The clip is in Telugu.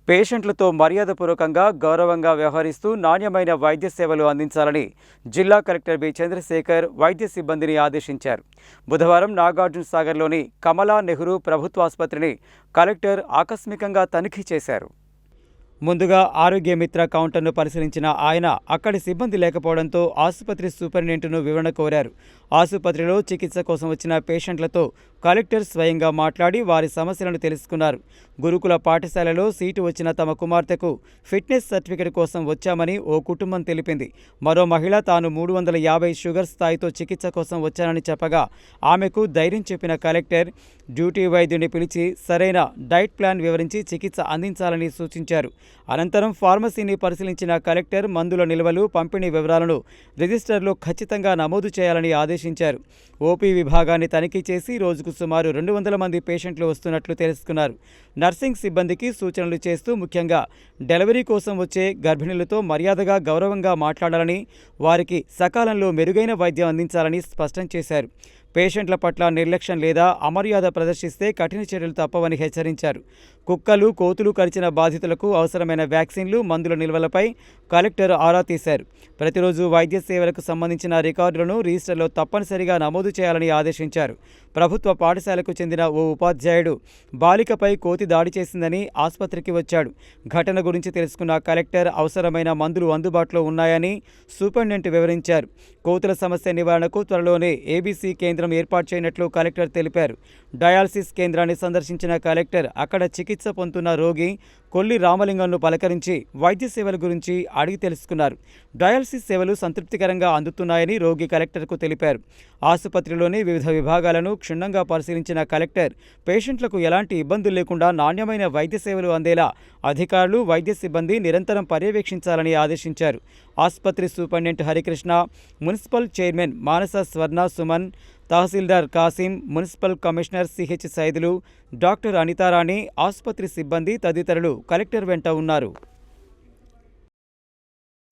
పేషెంట్లతో మర్యాదపూర్వకంగా గౌరవంగా వ్యవహరిస్తూ నాణ్యమైన వైద్య సేవలు అందించాలని జిల్లా కలెక్టర్ బి చంద్రశేఖర్ వైద్య సిబ్బందిని ఆదేశించారు. బుధవారం నాగార్జున సాగర్లోని కమలా నెహ్రూ ప్రభుత్వ ఆసుపత్రిని కలెక్టర్ ఆకస్మికంగా తనిఖీ చేశారు. ముందుగా ఆరోగ్య మిత్ర కౌంటర్ను పరిశీలించిన ఆయన అక్కడి సిబ్బంది లేకపోవడంతో ఆసుపత్రి సూపరింటెండెంట్ను వివరణ కోరారు. ఆసుపత్రిలో చికిత్స కోసం వచ్చిన పేషెంట్లతో కలెక్టర్ స్వయంగా మాట్లాడి వారి సమస్యలను తెలుసుకున్నారు. గురుకుల పాఠశాలలో సీటు వచ్చిన తమ కుమార్తెకు ఫిట్నెస్ సర్టిఫికెట్ కోసం వచ్చామని ఓ కుటుంబం తెలిపింది. మరో మహిళ తాను 350 షుగర్ స్థాయితో చికిత్స కోసం వచ్చానని చెప్పగా ఆమెకు ధైర్యం చెప్పిన కలెక్టర్ డ్యూటీ వైద్యుని పిలిచి సరైన డైట్ ప్లాన్ వివరించి చికిత్స అందించాలని సూచించారు. అనంతరం ఫార్మసీని పరిశీలించిన కలెక్టర్ మందుల నిల్వలు, పంపిణీ వివరాలను రిజిస్టర్లో ఖచ్చితంగా నమోదు చేయాలని ఆదేశించారు. ఓపీ విభాగాన్ని తనిఖీ చేసి రోజుకు సుమారు 200 మంది పేషెంట్లు వస్తున్నట్లు తెలుసుకున్నారు. నర్సింగ్ సిబ్బందికి సూచనలు చేస్తూ ముఖ్యంగా డెలివరీ కోసం వచ్చే గర్భిణులతో మర్యాదగా గౌరవంగా మాట్లాడాలని, వారికి సకాలంలో మెరుగైన వైద్యం అందించాలని స్పష్టం చేశారు. పేషెంట్ల పట్ల నిర్లక్ష్యం లేదా అమర్యాద ప్రదర్శిస్తే కఠిన చర్యలు తప్పవని హెచ్చరించారు. కుక్కలు, కోతులు కరిచిన బాధితులకు అవసరమైన వ్యాక్సిన్లు, మందుల నిల్వలపై కలెక్టర్ ఆరా తీశారు. ప్రతిరోజు వైద్య సేవలకు సంబంధించిన రికార్డులను రిజిస్టర్లో తప్పనిసరిగా నమోదు చేయాలని ఆదేశించారు. ప్రభుత్వ పాఠశాలకు చెందిన ఓ ఉపాధ్యాయుడు బాలికపై కోతి దాడి చేసిందని ఆసుపత్రికి వచ్చాడు. ఘటన గురించి తెలుసుకున్న కలెక్టర్ అవసరమైన మందులు అందుబాటులో ఉన్నాయని సూపరింటెండెంట్ వివరించారు. కోతుల సమస్య నివారణకు త్వరలోనే ఏబీసీ కేంద్రం ఏర్పాటు చేయనట్లు కలెక్టర్ తెలిపారు. డయాలసిస్ కేంద్రాన్ని సందర్శించిన కలెక్టర్ అక్కడ చికిత్స పొందుతున్న రోగి కొల్లి రామలింగంను పలకరించి వైద్య సేవల గురించి అడిగి తెలుసుకున్నారు. డయాలసిస్ సేవలు సంతృప్తికరంగా అందుతున్నాయని రోగి కలెక్టర్కు తెలిపారు. ఆసుపత్రిలోని వివిధ విభాగాలను క్షుణ్ణంగా పరిశీలించిన కలెక్టర్ పేషెంట్లకు ఎలాంటి ఇబ్బందులు లేకుండా నాణ్యమైన వైద్య సేవలు అందేలా అధికారులు, వైద్య సిబ్బంది నిరంతరం పర్యవేక్షించాలని ఆదేశించారు. ఆసుపత్రి superintendent Harikrishna, municipal chairman Manasa Swarna Suman, tahsildar Kasim, municipal commissioner CH Saidulu, doctor Anitharani, ఆసుపత్రి సిబ్బంది తదితరులు కలెక్టర్ వెంట ఉన్నారు.